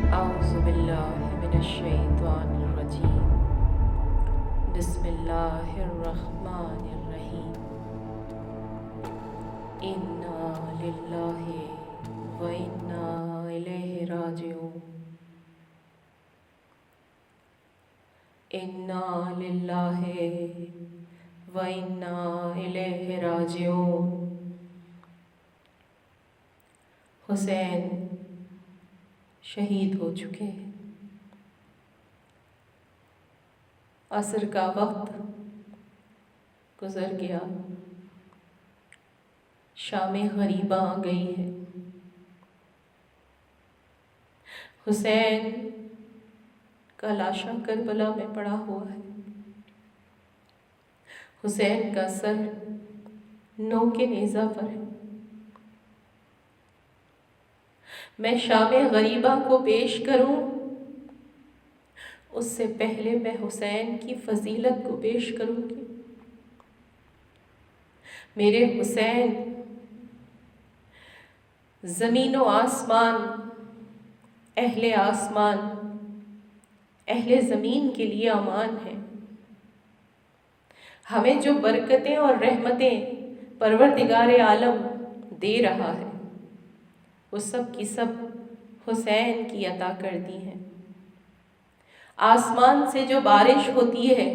أعوذ بالله من الشيطان الرجيم. بسم الله الرحمن الرحيم. إنا لله وإنا إليه راجعون. إنا لله وإنا إليه راجعون. حسین شہید ہو چکے ہیں. عصر کا وقت گزر گیا، شام غریباں آ گئی ہے. حسین کا لاشا کربلا میں پڑا ہوا ہے. حسین کا سر نو کے نیزہ پر ہے. میں شام غریبہ کو پیش کروں اس سے پہلے میں حسین کی فضیلت کو پیش کروں گی. میرے حسین زمین و آسمان، اہل آسمان، اہل زمین کے لیے امان ہے. ہمیں جو برکتیں اور رحمتیں پروردگار عالم دے رہا ہے وہ سب کی سب حسین کی عطا کر دی ہیں. آسمان سے جو بارش ہوتی ہے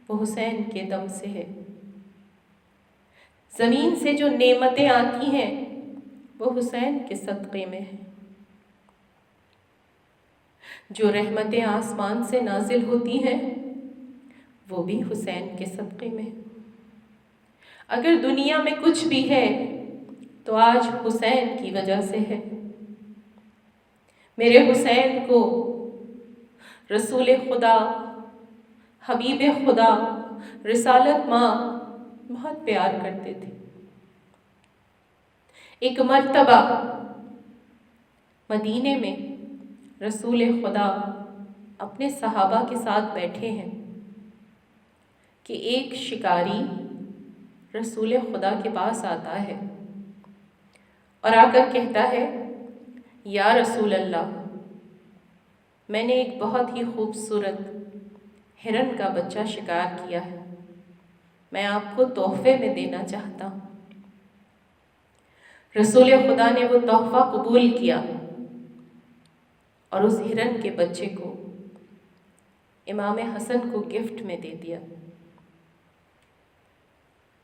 وہ حسین کے دم سے ہے. زمین سے جو نعمتیں آتی ہیں وہ حسین کے صدقے میں ہیں. جو رحمتیں آسمان سے نازل ہوتی ہیں وہ بھی حسین کے صدقے میں ہیں. اگر دنیا میں کچھ بھی ہے تو آج حسین کی وجہ سے ہے. میرے حسین کو رسول خدا، حبیب خدا، رسالت ماں بہت پیار کرتے تھے. ایک مرتبہ مدینے میں رسول خدا اپنے صحابہ کے ساتھ بیٹھے ہیں کہ ایک شکاری رسول خدا کے پاس آتا ہے اور آ کر کہتا ہے، یا رسول اللہ، میں نے ایک بہت ہی خوبصورت ہرن کا بچہ شکار کیا ہے، میں آپ کو تحفے میں دینا چاہتا ہوں. رسول خدا نے وہ تحفہ قبول کیا اور اس ہرن کے بچے کو امام حسن کو گفٹ میں دے دیا.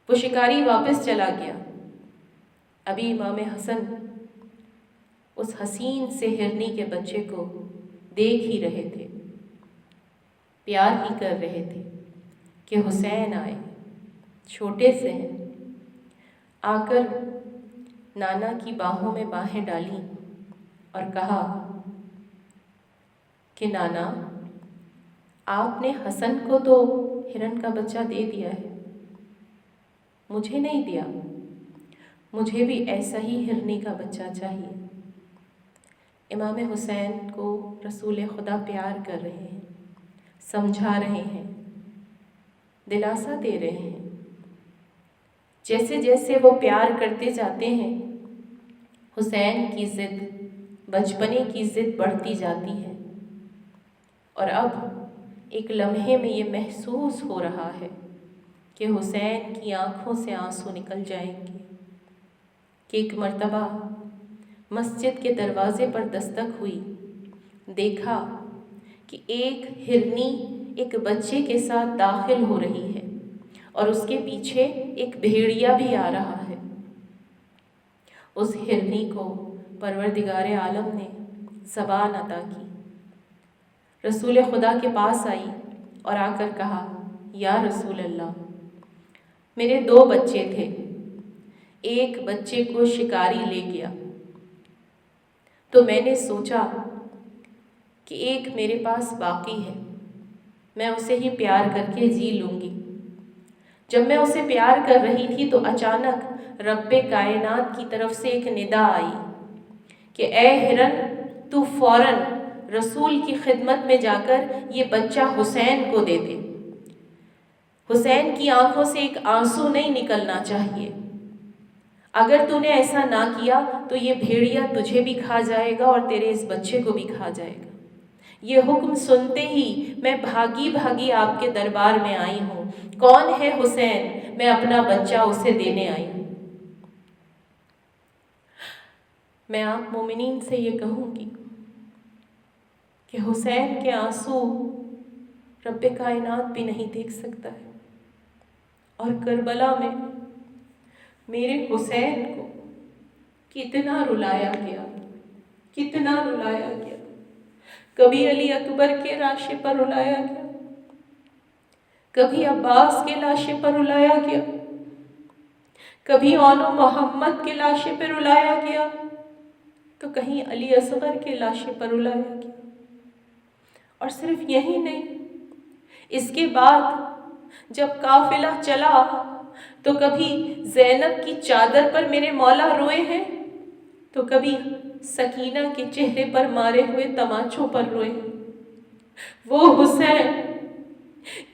وہ شکاری واپس چلا گیا. ابھی امام حسن اس حسین سے ہرنی کے بچے کو دیکھ ہی رہے تھے، پیار ہی کر رہے تھے کہ حسین آئے، چھوٹے سے ہیں. آ کر نانا کی باہوں میں باہیں ڈالیں اور کہا کہ نانا، آپ نے حسن کو تو ہرن کا بچہ دے دیا ہے، مجھے نہیں دیا، مجھے بھی ایسا ہی ہرنی کا بچہ چاہیے. امام حسین کو رسول خدا پیار کر رہے ہیں، سمجھا رہے ہیں، دلاسا دے رہے ہیں۔ جیسے جیسے وہ پیار کرتے جاتے ہیں، حسین کی ضد، بچپنے کی ضد بڑھتی جاتی ہے، اور اب ایک لمحے میں یہ محسوس ہو رہا ہے کہ حسین کی آنکھوں سے آنسو نکل جائیں گے، کہ ایک مرتبہ مسجد کے دروازے پر دستک ہوئی، دیکھا کہ ایک ہرنی ایک بچے کے ساتھ داخل ہو رہی ہے اور اس کے پیچھے ایک بھیڑیا بھی آ رہا ہے۔ اس ہرنی کو پروردگار عالم نے زبان عطا کی، رسول خدا کے پاس آئی اور آ کر کہا، یا رسول اللہ، میرے 2 بچے تھے، ایک بچے کو شکاری لے گیا، تو میں نے سوچا کہ ایک میرے پاس باقی ہے، میں اسے ہی پیار کر کے جی لوں گی۔ جب میں اسے پیار کر رہی تھی تو اچانک رب کائنات کی طرف سے ایک ندا آئی کہ اے ہرن، تو فوراً رسول کی خدمت میں جا کر یہ بچہ حسین کو دے دے، حسین کی آنکھوں سے ایک آنسو نہیں نکلنا چاہیے، اگر تو نے ایسا نہ کیا تو یہ بھیڑیا تجھے بھی کھا جائے گا اور تیرے اس بچے کو بھی کھا جائے گا۔ یہ حکم سنتے ہی میں بھاگی بھاگی آپ کے دربار میں آئی ہوں، کون ہے حسین؟ میں اپنا بچہ اسے دینے آئی ہوں۔ میں آپ مومنین سے یہ کہوں گی کہ حسین کے آنسو رب کائنات بھی نہیں دیکھ سکتا ہے، اور کربلا میں میرے حسین کو کتنا رلایا گیا، کتنا رلایا گیا۔ کبھی علی اکبر کے لاشے پر رلایا گیا، کبھی عباس کے لاشے پر رلایا گیا، کبھی اون محمد کے لاشے پر رلایا گیا، تو کہیں علی اصغر کے لاشے پر رلایا گیا۔ اور صرف یہی نہیں، اس کے بعد جب قافلہ چلا تو کبھی زینب کی چادر پر میرے مولا روئے ہیں، تو کبھی سکینہ کے چہرے پر مارے ہوئے تماچوں پر روئے ہیں۔ وہ حسین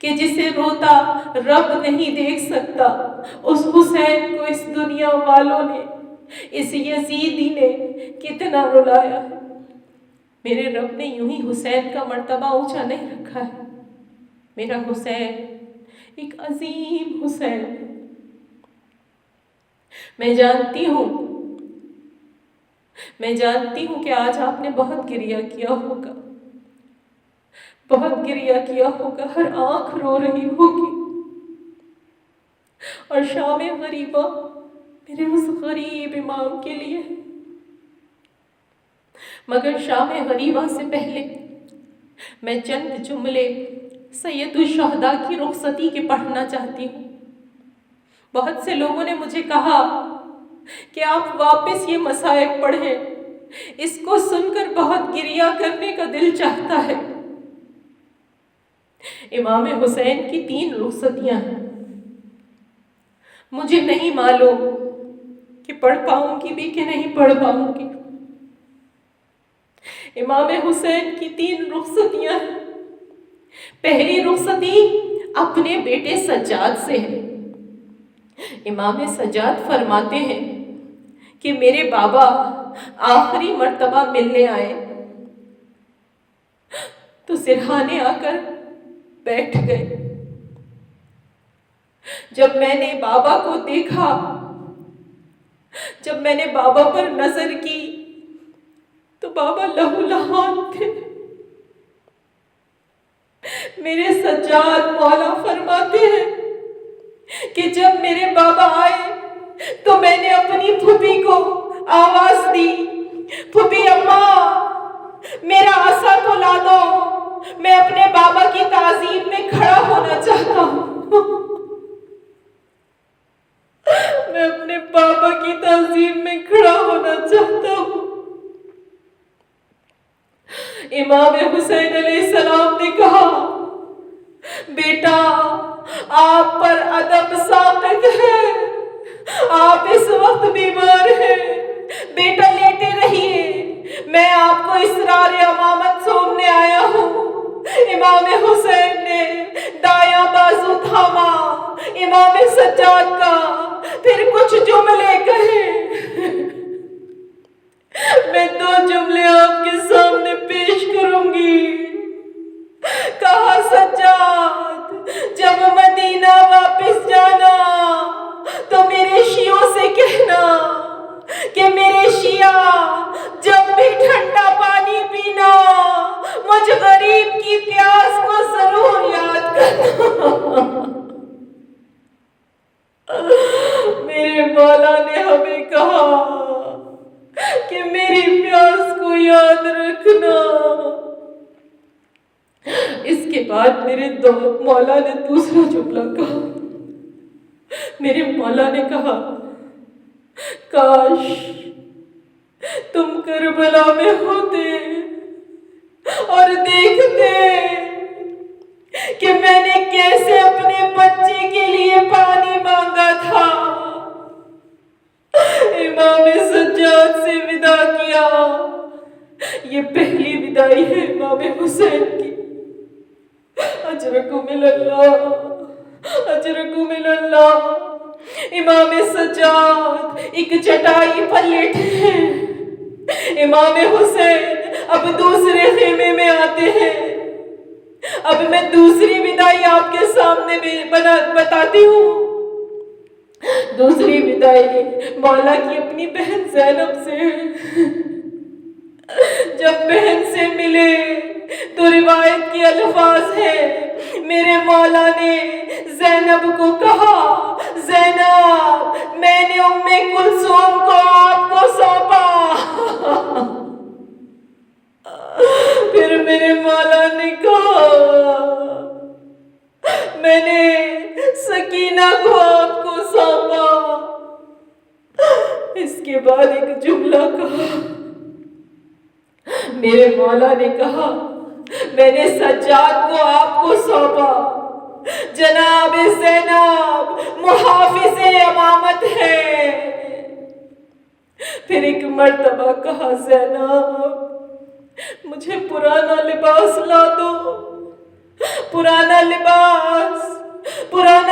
کہ جسے روتا رب نہیں دیکھ سکتا، اس حسین کو اس دنیا والوں نے، اس یزیدی نے کتنا رلایا ہے۔ میرے رب نے یوں ہی حسین کا مرتبہ اونچا نہیں رکھا ہے، میرا حسین ایک عظیم حسین ہے۔ میں جانتی ہوں کہ آج آپ نے بہت گریہ کیا ہوگا، بہت گریہ کیا ہوگا، ہر آنکھ رو رہی ہوگی، اور شام غریبہ میرے اس غریب امام کے لیے ہے۔ مگر شام غریبہ سے پہلے میں چند جملے سید الشہداء کی رخصتی کے پڑھنا چاہتی ہوں۔ بہت سے لوگوں نے مجھے کہا کہ آپ واپس یہ مصائب پڑھیں، اس کو سن کر بہت گریہ کرنے کا دل چاہتا ہے۔ امام حسین کی 3 رخصتیاں ہیں، مجھے نہیں معلوم کہ پڑھ پاؤں گی بھی کہ نہیں پڑھ پاؤں گی۔ امام حسین کی 3 رخصتیاں ہیں۔ پہلی رخصتی اپنے بیٹے سجاد سے ہے۔ امام سجاد فرماتے ہیں کہ میرے بابا آخری مرتبہ ملنے آئے تو سرہانے آ کر بیٹھ گئے۔ جب میں نے بابا کو دیکھا، جب میں نے بابا پر نظر کی تو بابا لہو لہان تھے۔ میرے سجاد مولا فرماتے ہیں کہ جب میرے بابا آئے تو میں نے اپنی پھوپھی کو آواز دی، پھوپھی اماں میرا عصا تو لا دو، میں اپنے بابا کی تعظیم میں کھڑا ہونا چاہتا ہوں۔ میں اپنے بابا کی تعظیم میں کھڑا ہونا چاہتا ہوں۔ امام حسین علیہ السلام نے کہا، بیٹا آپ پر ادب ساقط ہے، آپ اس وقت بیمار ہیں، بیٹا لیٹے رہیے، میں آپ کو اسرار امامت سونپنے آیا ہوں۔ امام حسین نے دایاں بازو تھاما امام سجاد کا، پھر کچھ جملے کہے۔ میں 2 جملے آپ کے سامنے پیش کروں گی۔ کہا سجاد جب مدینہ واپس جانا تو میرے شیعوں سے کہنا کہ میرے شیعہ جب بھی ٹھنڈا پانی پینا مجھ غریب کی پیاس کو ضرور یاد کرنا۔ میرے مولا نے ہمیں کہا کہ میری پیاس کو یاد رکھنا۔ اس کے بعد میرے مولا نے دوسرا جملہ کہا۔ میرے مولا نے کہا کاش تم کربلا میں ہوتے اور دیکھتے کہ میں نے کیسے اپنے بچے کے لیے پانی مانگا تھا۔ امام سجاد سے ودا کیا۔ یہ پہلی وداعی ہے امام حسین کی۔ اجرکم اللہ، اجرکم اللہ۔ امام سجاد ایک چٹائی پر لیٹے ہیں۔ امام حسین اب دوسرے خیمے میں آتے ہیں۔ اب میں دوسری وداعی آپ کے سامنے بتاتی ہوں۔ دوسری وداعی مولا کی اپنی بہن زینب سے۔ جب بہن سے ملے تو روایت کے الفاظ ہیں، میرے مولا نے زینب کو کہا زینب میں نے ام کلثوم کو آپ کو سونپا۔ پھر میرے مولا نے کہا میں نے سکینہ کو آپ کو سونپا۔ اس کے بعد ایک جملہ کہا، میرے مولا نے کہا میں نے سجاد کو آپ کو سونپا۔ جناب زینب محافظ امامت ہے۔ پھر ایک مرتبہ کہا زینب مجھے پرانا لباس لا دو۔ پرانا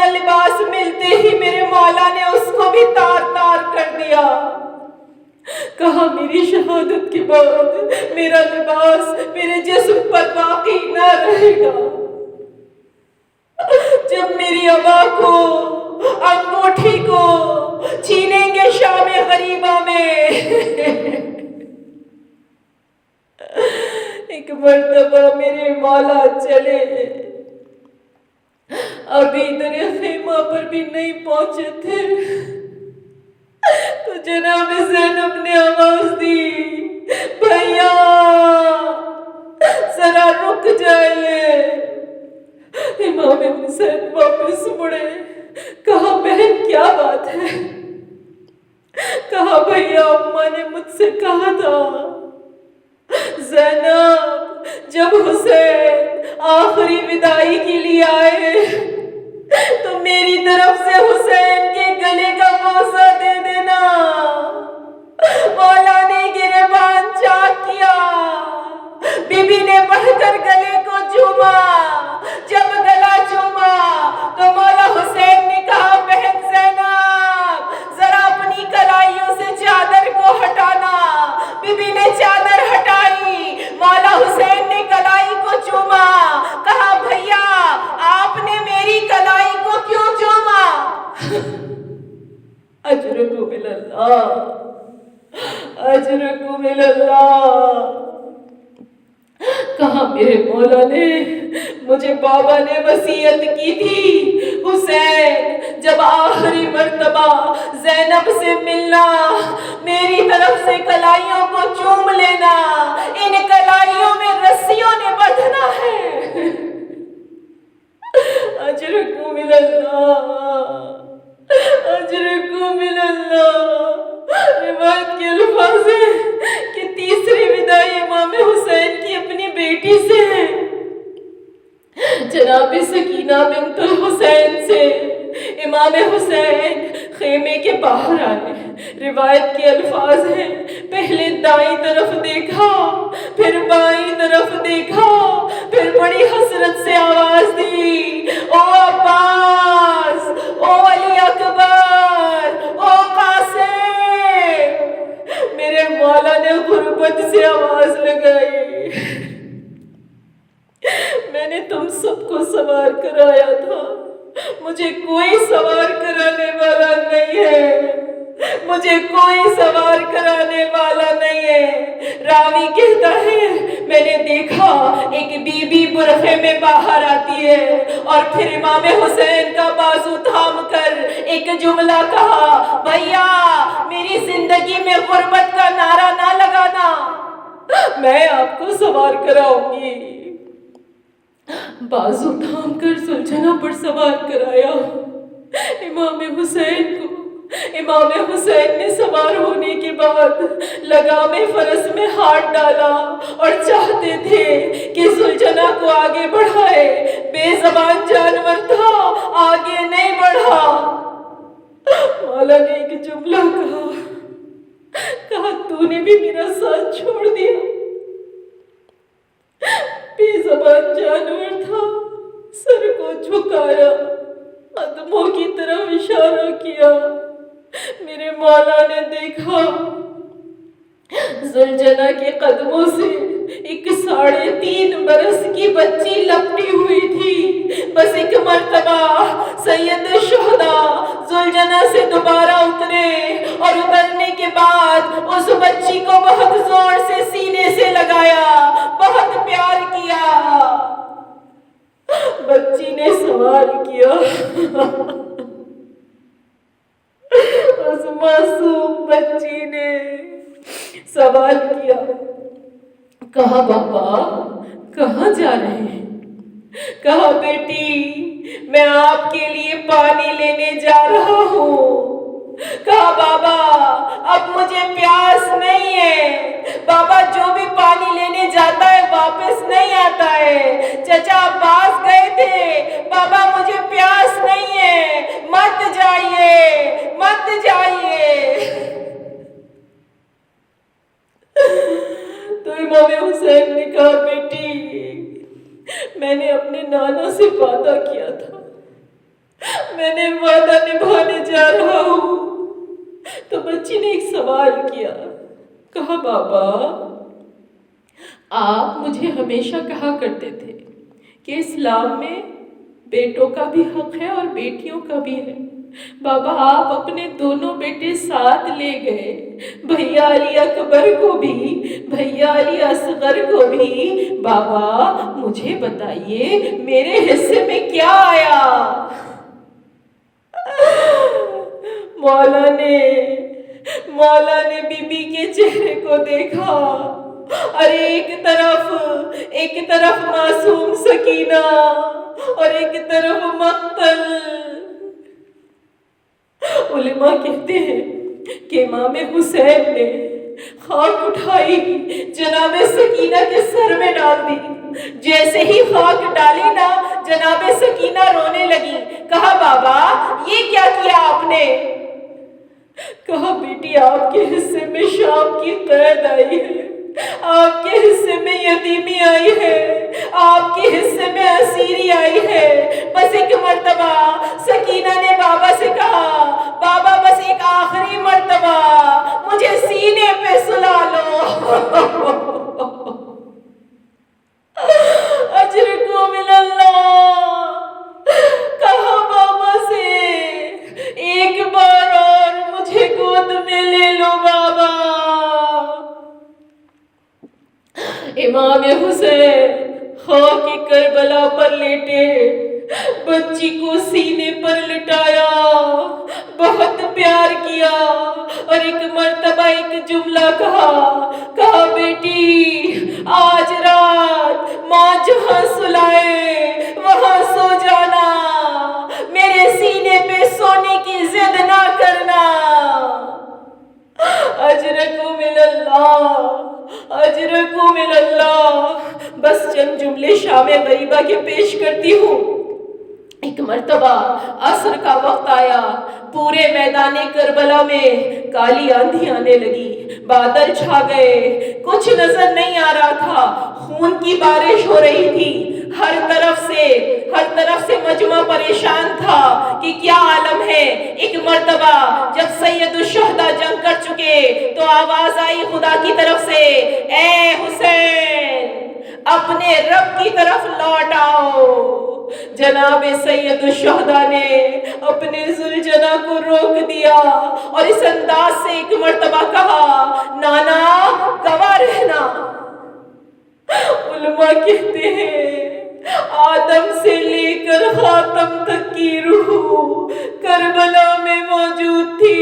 لباس ملتے ہی میرے مولا نے اس کو بھی تار تار کر دیا۔ کہا میری شہادت کے بعد میرا لباس میرے جسم پر باقی نہ رہے گا۔ جب میری ابا کو انگوٹھی کو چھینیں گے شام غریبہ میں۔ ایک مرتبہ میرے مولا چلے، ابھی در خیمہ پر بھی نہیں پہنچے تھے تو جناب زینب نے آواز دی بھیا ذرا رک جائیے۔ امام حسین واپس مڑے، کہا بہن کیا بات ہے؟ کہا بھیا اماں نے مجھ سے کہا تھا زینب جب حسین آخری وداعی کے لیے آئے تو میری طرف سے حسین کے گلے کا بوسہ دے دینا۔ مولا نے گریبان چاک کیا، بی بی نے بڑھ کر گلے کو چوما۔ جب گلا چوما تو مولا حسین نے کہا بہن زینب ذرا اپنی کلائیوں سے چادر کو ہٹانا۔ بی بی نے چادر ہٹائی، مولا حسین نے کلائی کو چوما۔ کہا بھیا آپ نے میری کلائی کو کیوں چوما؟ اجرکم اللہ، اجرکم اللہ۔ کہا میرے مولا نے مجھے بابا نے وصیت کی تھی حسین جب آخری مرتبہ زینب سے ملنا میری طرف سے کلائیوں کو چوم لینا، ان کلائیوں میں رسیوں نے بندھنا ہے۔ اجرکم اللہ، اجرکم اللہ۔ روایت کے الفاظ ہیں کہ تیسری وداعی امام حسین کی اپنی بیٹی سے ہے، جناب سکینہ بنت الحسین سے۔ امام حسین خیمے کے باہر آئے، روایت کے الفاظ ہیں، پہلے دائیں طرف دیکھا، پھر بائیں طرف دیکھا، پھر بڑی حسرت سے آواز دی، او عباس، او علی اکبر، او قاسم۔ میرے مولا نے غربت سے آواز لگائی، میں نے تم سب کو سوار کرایا تھا، مجھے کوئی سوار کرانے والا نہیں ہے، مجھے کوئی سوار کرانے والا نہیں ہے۔ راوی کہتا ہے میں نے دیکھا ایک بی بی برقعے میں باہر آتی ہے اور پھر امام حسین کا بازو تھام کر ایک جملہ کہا، بھیا میری زندگی میں غربت کا نعرہ نہ لگانا، میں آپ کو سوار کراؤں گی۔ بازو تھام کر سلجھنا پر سوار کرایا امام حسین کو۔ امام حسین نے سوار ہونے کے بعد لگام فرس میں ہاتھ ڈالا اور چاہتے تھے کہ سلجھنا کو آگے بڑھائے، بے زبان جانور تھا، آگے نہیں بڑھا۔ مولا نے ایک جملہ کہا تو نے بھی میرا ساتھ چھوڑ دیا۔ بے زبان جانور تھا، سر کو جھکایا، قدموں کی طرف اشارہ کیا۔ میرے مولا نے دیکھا زلجنہ کے قدموں سے ایک 3.5 برس کی بچی لپٹی ہوئی تھی۔ بس ایک مرتبہ سید الشہداء زلجنہ سے دوبارہ اترے اور اترنے کے بعد اس بچی کو بہت زور سے سینے سے لگایا، بہت پیار کیا۔ بچی نے سوال کیا، اس معصوم بچی نے سوال کیا، کہا بابا کہاں جا رہے ہیں؟ کہا بیٹی میں آپ کے لیے پانی لینے جا رہا ہوں۔ کہا بابا اب مجھے پیاس نہیں ہے، بابا جو بھی پانی لینے جاتا ہے واپس نہیں آتا ہے، چچا عباس گئے تھے، بابا مجھے پیاس نہیں ہے، مت جائیے مت جائیے۔ تو امام حسین نے کہا بیٹی میں نے اپنے نانا سے وعدہ کیا تھا، میں نے وعدہ نبھانے جا رہا ہوں۔ تو بچی نے ایک سوال کیا، کہا بابا آپ مجھے ہمیشہ کہا کرتے تھے کہ اسلام میں بیٹوں کا بھی حق ہے اور بیٹیوں کا بھی ہے، بابا آپ اپنے دونوں بیٹے ساتھ لے گئے، بھیا علی اکبر کو بھی بھیا علی اصغر کو بھی، بابا مجھے بتائیے میرے حصے میں کیا آیا؟ مولا نے بی بی کے چہرے کو دیکھا، اور ایک طرف معصوم سکینہ اور ایک طرف مقتل۔ علماء کہتے ہیں کہ امام حسین نے خاک اٹھائی، جناب سکینہ کے سر میں ڈال دی، جیسے ہی خاک ڈالی نا جناب سکینہ رونے لگی۔ کہا بابا یہ کیا کیا آپ نے؟ کہا بیٹی آپ کے حصے میں شام کی قید آئی ہے، آپ کے حصے میں یتیمی آئی ہے، آپ کے حصے میں اسیری آئی ہے۔ بس ایک مرتبہ سکینہ نے بابا سے کہا، بابا بس ایک آخری مرتبہ مجھے سینے پہ سلا لو۔ اجرکم من اللہ، کہا بابا سے ایک بار اور مجھے گود میں لے لو بابا۔ امام حسین خاک کربلا پر لیٹے، بچی کو سینے پر لٹایا، بہت پیار کیا، اور ایک مرتبہ ایک جملہ کہا بیٹی آج رات ماں جہاں سلائے وہاں سو جانا، میرے سینے پہ سونے کی ضد نہ کرنا۔ اجرکم من اللہ، اجرکم من اللہ۔ بس چند جملے شام غریبہ کے پیش کرتی ہوں۔ ایک ایک مرتبہ عصر کا وقت آیا، پورے میدان کربلا میں کالی آندھی آنے لگی، بادل چھا گئے، کچھ نظر نہیں آ رہا تھا، خون کی بارش ہو رہی تھی، ہر طرف سے مجمع پریشان تھا کہ کیا عالم ہے۔ ایک مرتبہ جب سید الشہداء جنگ کر چکے تو آواز آئی خدا کی طرف سے، اے حسین اپنے رب کی طرف لوٹ آؤ۔ جناب سید الشہداء نے اپنے ذوالجناح کو روک دیا اور اس انداز سے ایک مرتبہ کہا، نانا گواہ رہنا۔ علماء کہتے ہیں آدم سے لے کر خاتم تک کی روح کربلا میں موجود تھی،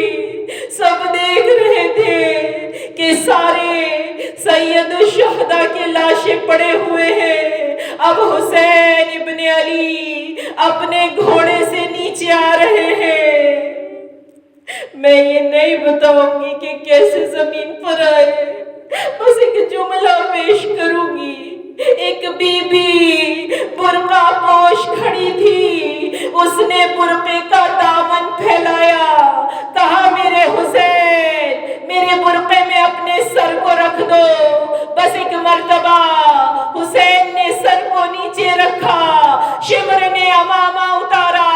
سب دیکھ رہے تھے کہ سارے سید الشہداء کے لاشیں پڑے ہوئے ہیں، اب حسین ابن علی اپنے گھوڑے سے نیچے آ رہے ہیں۔ میں یہ نہیں بتاؤں گی کہ کیسے زمین پر آئے، بس ایک جملہ پیش کروں گی۔ ایک بی بی برقع پوش کھڑی تھی، اس نے برقعے کا دامن پھیلایا، کہا میرے حسین میرے برقعے میں اپنے سر کو رکھ دو۔ بس ایک مرتبہ حسین نے سر کو نیچے رکھا، شمر نے امامہ اتارا،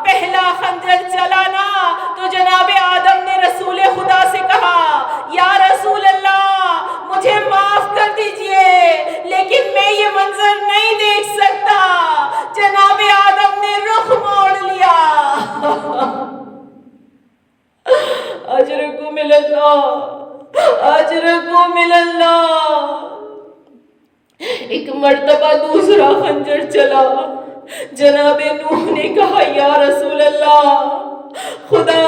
پہلا خنجر چلانا تو جناب آدم نے رسول خدا سے کہا، یا رسول اللہ مجھے معاف کر دیجئے لیکن میں یہ منظر نہیں دیکھ سکتا۔ جناب آدم نے رخ موڑ لیا۔ اجرکم من اللہ، اجرکم من اللہ۔ ایک مرتبہ دوسرا خنجر چلا، جناب نوح نے کہا، یا رسول اللہ خدا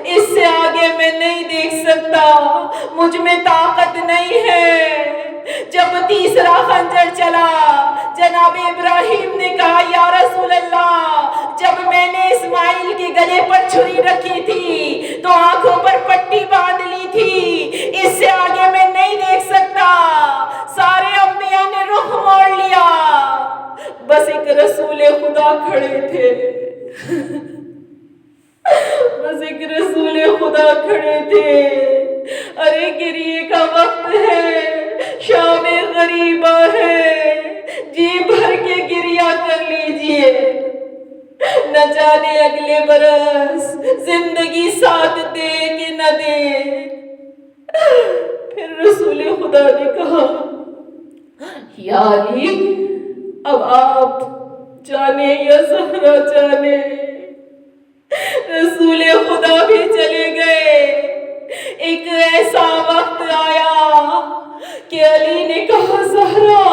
اس سے آگے میں نہیں دیکھ سکتا، مجھ میں طاقت نہیں ہے۔ جب تیسرا خنجر چلا، جناب ابراہیم نے کہا، یا رسول اللہ جب میں نے اسماعیل کے گلے پر چھری رکھی تھی تو آنکھوں پر پٹی باندھ لی تھی، اس سے آگے میں نہیں دیکھ سکتا۔ سارے انبیاء نے رخ موڑ لیا، بس ایک رسول خدا کھڑے تھے، بس ایک رسول خدا کھڑے تھے۔ ارے گریے کا وقت ہے، شام غریبہ ہے، جی بھر کے گریا کر لیجئے، نہ جانے اگلے برس زندگی ساتھ دے کہ نہ دے۔ پھر رسول خدا نے کہا، یا علی اب آپ جانے یا زہرا جانے۔ رسول خدا بھی چلے گئے۔ ایک ایسا وقت آیا کہ علی نے کہا، زہرا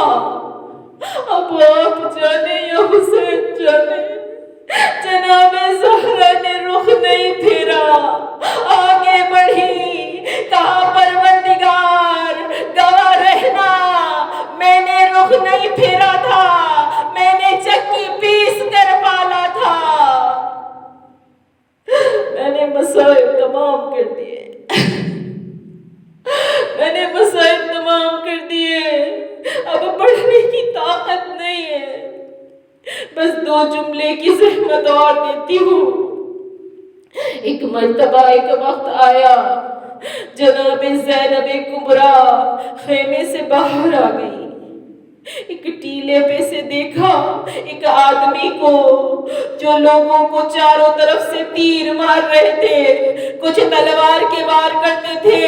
اب آپ جانے یا حسین جانے۔ جناب زہرا نے رخ نہیں پھیرا، آگے بڑھی، کہا پروردگار گواہ رہنا میں نے رخ نہیں پھیرا تھا، میں نے چکی پیس کر پالا تھا، میں نے مسائل تمام کر دیے، میں نے مسائل تمام کر دیے، اب پڑھنے کی طاقت نہیں ہے، بس 2 جملے کی زحمت اور دیتی ہوں۔ ایک مرتبہ ایک وقت آیا، جناب زینب کبریٰ خیمے سے باہر آ گئی، ایک ٹیلے پہ سے دیکھا ایک آدمی کو جو لوگوں کو چاروں طرف سے تیر مار رہے تھے، کچھ تلوار کے وار کرتے تھے،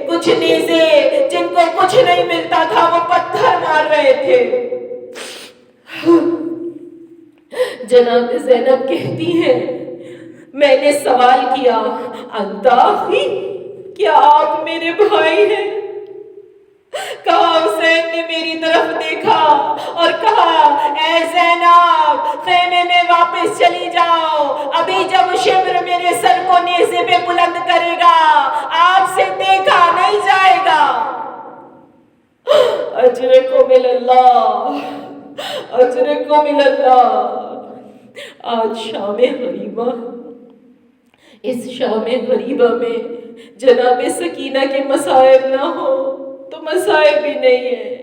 کچھ نیزے، جن کو کچھ نہیں ملتا تھا وہ پتھر مار رہے تھے۔ جناب زینب کہتی ہیں میں نے سوال کیا، انتا اخی کیا آپ میرے بھائی ہیں؟ کہا حسین نے میری طرف دیکھا اور کہا، اے زینب خیمے میں واپس چلی جاؤ، ابھی جب شمر میرے سر کو نیزے پہ بلند کرے گا آپ سے دیکھا نہیں جائے گا۔ اجرکم من اللہ، اجرکم من اللہ۔ آج شام غریبہ، اس شام غریبہ میں جناب سکینہ کے مصائب نہ ہو تو مسائب بھی نہیں ہے۔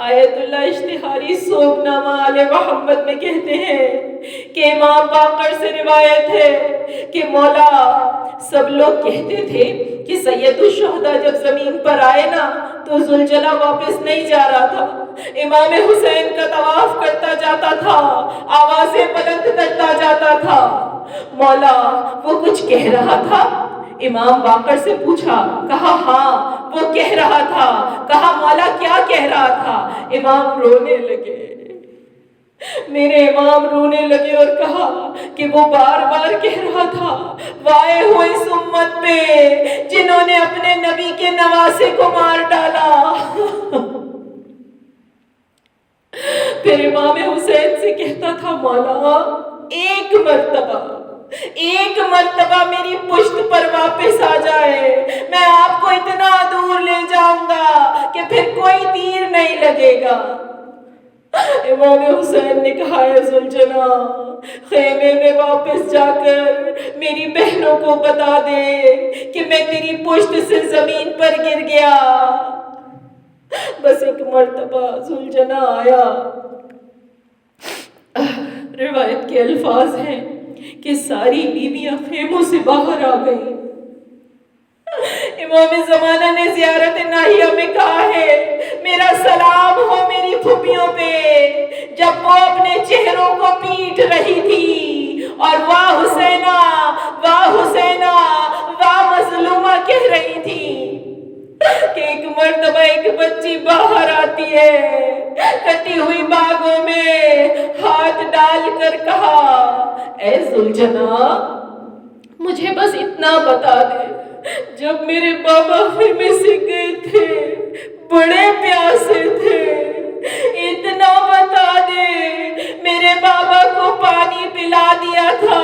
آیت اللہ اشتہاری صوب نامہ آل محمد میں کہتے ہیں، کہ امام باقر سے روایت ہے کہ مولا سب لوگ کہتے تھے کہ سید الشہداء جب زمین پر آئے نا تو ذوالجلال واپس نہیں جا رہا تھا، امام حسین کا طواف کرتا جاتا تھا، آوازیں بلند کرتا جاتا تھا۔ مولا وہ کچھ کہہ رہا تھا؟ امام باقر سے پوچھا، کہا ہاں وہ کہہ رہا تھا۔ کہا مولا کیا کہہ رہا تھا؟ امام رونے لگے، میرے امام رونے لگے اور کہا کہ وہ بار بار کہہ رہا تھا، وائے ہو اس امت پہ جنہوں نے اپنے نبی کے نواسے کو مار ڈالا۔ پھر امام حسین سے کہتا تھا، مولا ایک مرتبہ میری پشت پر واپس آ جائے، میں آپ کو اتنا دور لے جاؤں گا کہ پھر کوئی تیر نہیں لگے گا۔ امام حسین نے کہا، اے ذوالجناح خیمے میں واپس جا کر میری بہنوں کو بتا دے کہ میں تیری پشت سے زمین پر گر گیا۔ بس ایک مرتبہ ذوالجناح آیا۔ روایت کے الفاظ ہیں کہ ساری بیویاں خیموں سے باہر آ گئیں۔ امام زمانہ نے زیارت ناہیہ میں کہا ہے، میرا سلام ہو میری پھوپھیوں پہ، جب وہ اپنے چہروں کو پیٹ رہی تھی اور واہ حسینہ واہ حسینہ واہ مظلومہ کہہ رہی تھی، کہ ایک مرتبہ ایک بچی باہر آتی ہے، کٹی ہوئی باغوں میں ہاتھ ڈال کر کہا، اے ذوالجناح مجھے بس اتنا بتا دے، جب میرے بابا خیمے سے گئے تھے بڑے پیاسے تھے، اتنا بتا دے میرے بابا کو پانی پلا دیا تھا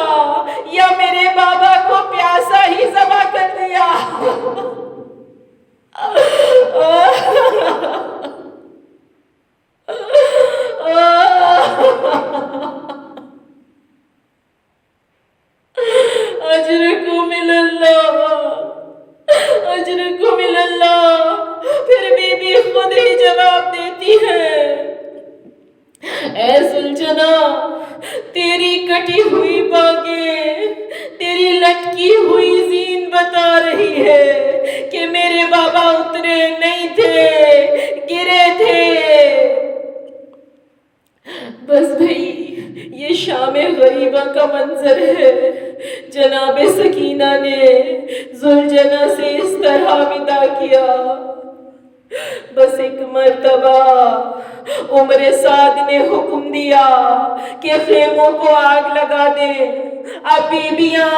یا میرے بابا کو پیاسا ہی ذبح کر دیا۔ اجرکم اللہ، اجرکم اللہ۔ پھر بی بی خود ہی جواب دیتی ہے، اے ذوالجناح تیری کٹی ہوئی باغیں تیری لٹکی ہوئی زین بتا رہی ہے کہ میرے بابا اترے نہیں تھے، گرے تھے۔ بس بھئی یہ شام غریبہ کا منظر ہے۔ جناب سکینہ نے ذوالجناح سے اس طرح ودا کیا۔ بس ایک مرتبہ عمر سعد نے حکم دیا کہ خیموں کو آگ لگا دیں۔ اب بیبیاں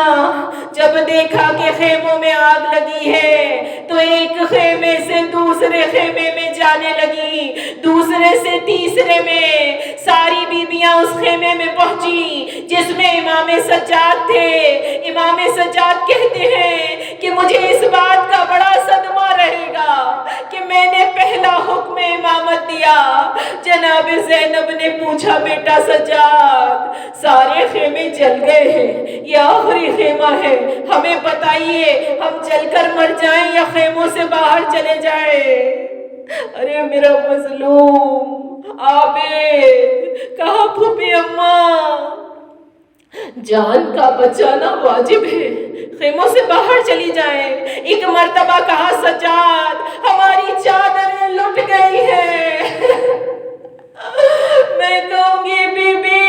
جب دیکھا کہ خیموں میں آگ لگی ہے تو ایک خیمے سے دوسرے خیمے میں جانے لگی، دوسرے سے تیسرے میں۔ ساری بیبیاں اس خیمے میں پہنچی جس میں امام سجاد تھے۔ امام سجاد کہتے ہیں کہ مجھے اس بات کا بڑا صدمہ رہے گا کہ میں نے پہلا حکم امامت دیا۔ جناب زینب نے پوچھا، بیٹا سجاد سارے خیمے جل گئے ہیں، یہ آخری خیمہ ہے، ہمیں بتائیے ہم جل کر مر جائیں یا خیموں سے باہر چلے جائیں؟ ارے میرا مظلوم عابد، کہا پھوپھی اماں جان کا بچانا واجب ہے، خیموں سے باہر چلی جائیں۔ ایک مرتبہ کہا، سجاد ہماری چادریں لٹ گئی ہیں۔ میں کہوں گی بی بی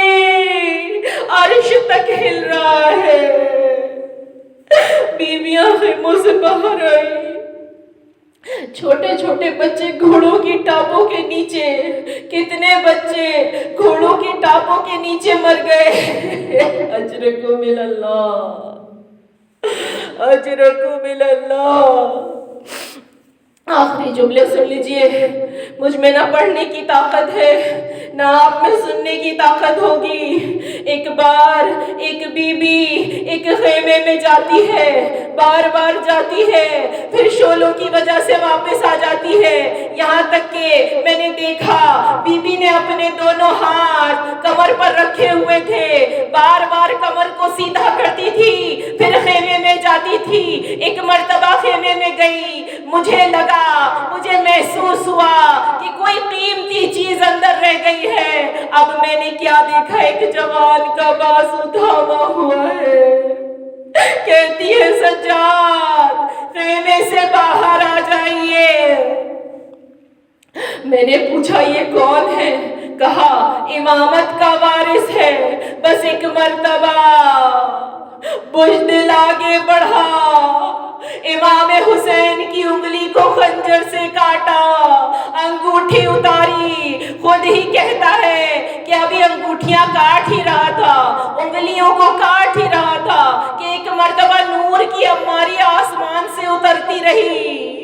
عرش تک ہل رہا ہے۔ بیویاں خیموں سے باہر آئی، چھوٹے چھوٹے بچے گھوڑوں کی ٹاپوں کے نیچے، کتنے بچے گھوڑوں کی ٹاپوں کے نیچے مر گئے۔ اجرکم اللہ، اجرکم اللہ۔ آخری جملے سن لیجئے، مجھ میں نہ پڑھنے کی طاقت ہے نہ آپ میں سننے کی طاقت ہوگی۔ ایک بار ایک بی بی ایک خیمے میں جاتی ہے، بار بار جاتی ہے، پھر شولوں کی وجہ سے واپس آ جاتی ہے، یہاں تک کہ میں نے دیکھا بی بی نے اپنے دونوں ہاتھ کمر پر رکھے ہوئے تھے، بار بار کمر کو سیدھا کرتی تھی، پھر خیمے میں جاتی تھی۔ ایک مرتبہ خیمے میں گئی، مجھے لگا، مجھے محسوس ہوا کہ کوئی قیمتی چیز اندر رہ گئی ہے۔ اب میں نے کیا دیکھا، ایک جوان کا بازو تھاما ہوا ہے۔ کہتی ہے سجاد خیمے سے باہر آ جائیے۔ میں نے پوچھا یہ کون ہے؟ کہا امامت کا وارث ہے، بس ایک مرتبہ بزدل آگے بڑھا، امام حسین کی انگلی کو خنجر سے کاٹا، انگوٹھی اتاری، خود ہی کہتا ہے کہ ابھی انگوٹھیاں کاٹ ہی رہا تھا، انگلیوں کو کاٹ ہی رہا تھا کہ ایک مرتبہ نور کی عماری آسمان سے اترتی رہی۔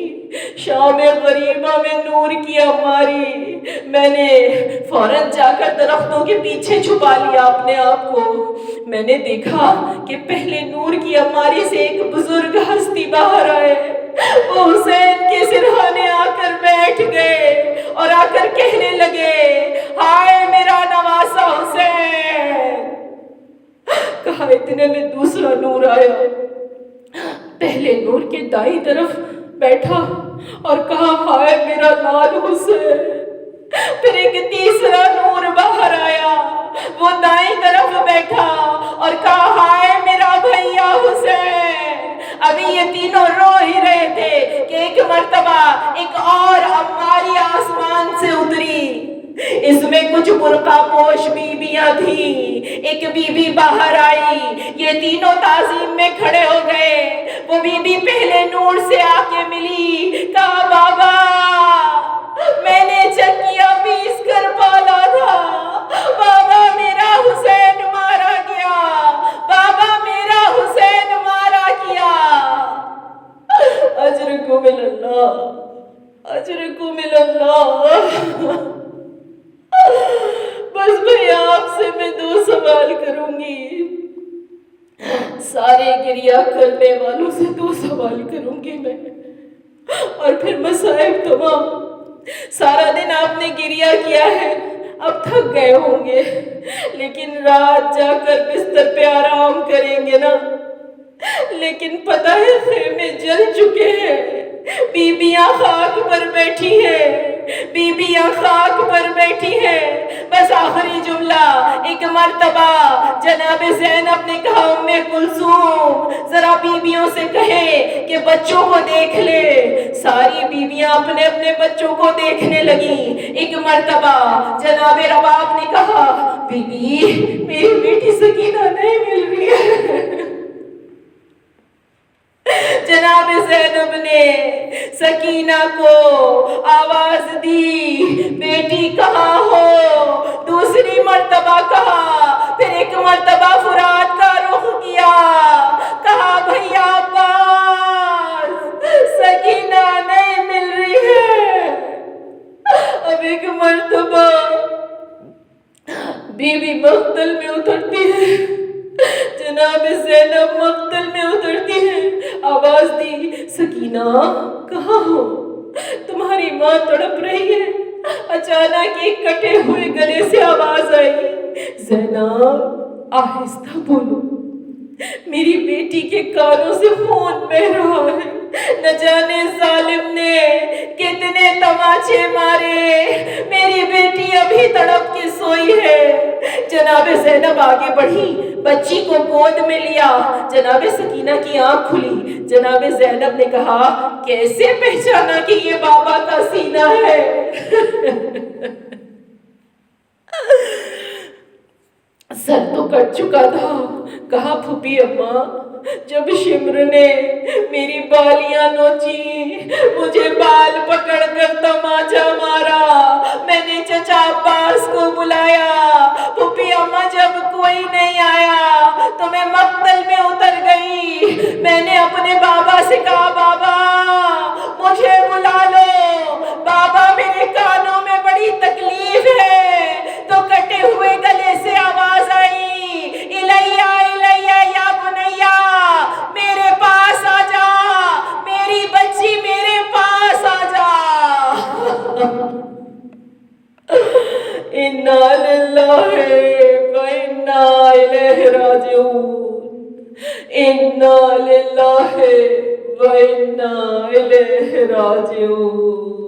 شام غریبہ میں نور کی عماری، میں نے فوراً جا کر درختوں کے پیچھے چھپا لیا اپنے آپ کو۔ میں نے دیکھا کہ پہلے نور کی عماری سے ایک بزرگ ہستی باہر آئے، وہ حسین کے سرہانے آ کر بیٹھ گئے اور آ کر کہنے لگے ہائے میرا نواسا حسین۔ کہا اتنے میں دوسرا نور آیا، پہلے نور کے دائیں طرف بیٹھا اور کہا ہائے میرا لال حسین۔ پھر ایک تیسرا نور باہر آیا، وہ دائیں طرف بیٹھا اور کہا ہائے میرا بھیا حسین۔ ابھی یہ تینوں رو ہی رہے تھے کہ ایک مرتبہ ایک اور عماری آسمان سے اتری، اس میں کچھ برقع پوش بیویاں تھیں، ایک بی بی باہر آئی، یہ تینوں تعظیم میں کھڑے ہو گئے۔ وہ بی بی پہلے نور سے آ کے ملی، کہا بابا میں نے چکیا پیس کر پالا تھا، بابا میرا حسین مارا گیا، بابا میرا حسین مارا گیا۔ اجرکم اللہ، اجرکم اللہ۔ بس بھئی آپ سے میں 2 سوال کروں گی، سارے گریہ کرنے والوں سے 2 سوال کروں گی میں، اور پھر مصائب تمام۔ سارا دن آپ نے گریہ کیا ہے، اب تھک گئے ہوں گے، لیکن رات جا کر بستر پہ آرام کریں گے نا۔ لیکن پتہ ہے خیمے جل چکے ہیں، بیبیاں خاک پر بیٹھی ہیں، بیبیاں خاک پر بیٹھی ہیں۔ بس آخری جملہ، ایک مرتبہ جناب زینب نے کہا ام کلثوم ذرا بیبیوں سے کہے کہ بچوں کو دیکھ لے۔ ساری بیبیاں اپنے اپنے بچوں کو دیکھنے لگیں۔ ایک مرتبہ جناب رباب نے کہا بی بی میری بیٹی سکینہ نہیں مل رہی ہے۔ جناب زینب نے سکینہ کو آواز دی بیٹی کہاں ہو؟ دوسری مرتبہ کہا، پھر ایک مرتبہ فرات کا رخ کیا، کہا بھیا عباس سکینہ نہیں مل رہی ہے۔ اب ایک مرتبہ بی بی مقتل میں اترتی ہے، جناب زینب مقتل میں اترتی ہے، آواز دی سکینہ کہاں ہو؟ تمہاری ماں تڑپ رہی ہے۔ اچانک ایک کٹے ہوئے گلے سے آواز آئی، زینب آہستہ بولو، میری بیٹی کے کانوں سے خون بہہ رہا ہے، نہ جانے ظالم نے کتنے تماچے مارے، میری بیٹی ابھی تڑپ کے سوئی ہے۔ جناب زینب آگے بڑھی، بچی کو گود میں لیا، جناب سکینہ کی آنکھ کھلی۔ جناب زینب نے کہا کیسے پہچانا کہ یہ بابا کا سینہ ہے؟ سر تو کٹ چکا تھا۔ کہا پھوپھی اماں جب شمر نے میری بالیاں نوچی، مجھے بال پکڑ کر تماچا مارا، میں نے چچا عباس کو بلایا، پھوپھی اماں جب کوئی نہیں آیا تو میں مقتل میں اتر گئی۔ میں نے اپنے بابا سے کہا بابا مجھے بلا لو، بابا میرے کانوں میں بڑی تکلیف ہے، تو کٹے ہوئے گلے سے آواز آئی الیہ الیہ یا بنیا، میرے پاس آ جا، میری بچی میرے پاس آ جا۔ انا للہ و انا الیہ راجعون، انا للہ و انا الیہ راجعون۔